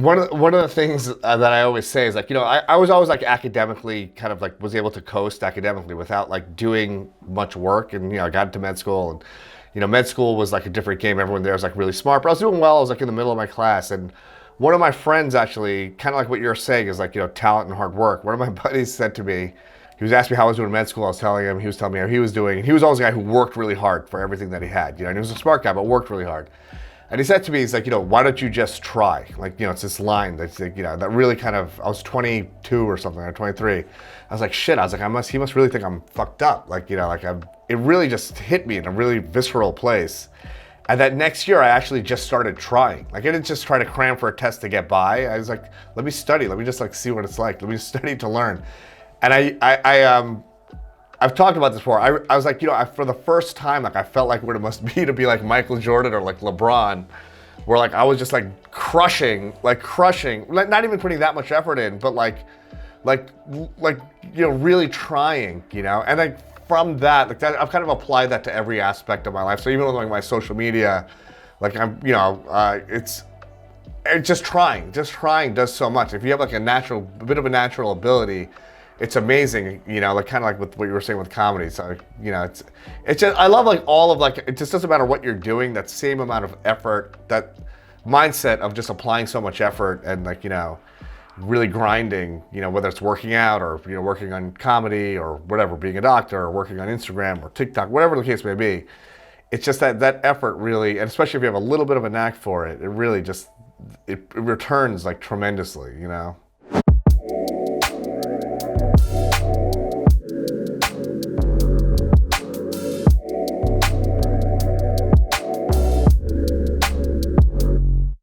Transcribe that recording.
one of the things that I always say is like, I was always like academically kind of like was able to coast academically without like doing much work. And, I got into med school, and, med school was like a different game. Everyone there was like really smart, but I was doing well. I was like in the middle of my class. And one of my friends actually, kind of like what you're saying, is like, talent and hard work. One of my buddies said to me, he was asking me how I was doing in med school. I was telling him, he was telling me how he was doing. And he was always a guy who worked really hard for everything that he had, and he was a smart guy, but worked really hard. And he said to me, he's like, why don't you just try? Like, it's this line that's like, that really kind of, I was 22 or something, or 23. I was like, shit, I was like, he must really think I'm fucked up. Like, it really just hit me in a really visceral place. And that next year, I actually just started trying. Like, I didn't just try to cram for a test to get by. I was like, let me study. Let me just like see what it's like. Let me study to learn. And I've talked about this before. I was like, for the first time, like I felt like what it must be to be like Michael Jordan or like LeBron, where like I was just like crushing, like not even putting that much effort in, but like, really trying, and like from that, like that, I've kind of applied that to every aspect of my life. So even with like my social media, like it's just trying does so much. If you have like a bit of a natural ability, it's amazing, like kind of like with what you were saying with comedy. So, it's just, I love like all of like, it just doesn't matter what you're doing, that same amount of effort, that mindset of just applying so much effort and like, really grinding, whether it's working out or, working on comedy or whatever, being a doctor or working on Instagram or TikTok, whatever the case may be. It's just that effort really, and especially if you have a little bit of a knack for it, it really just, it returns like tremendously,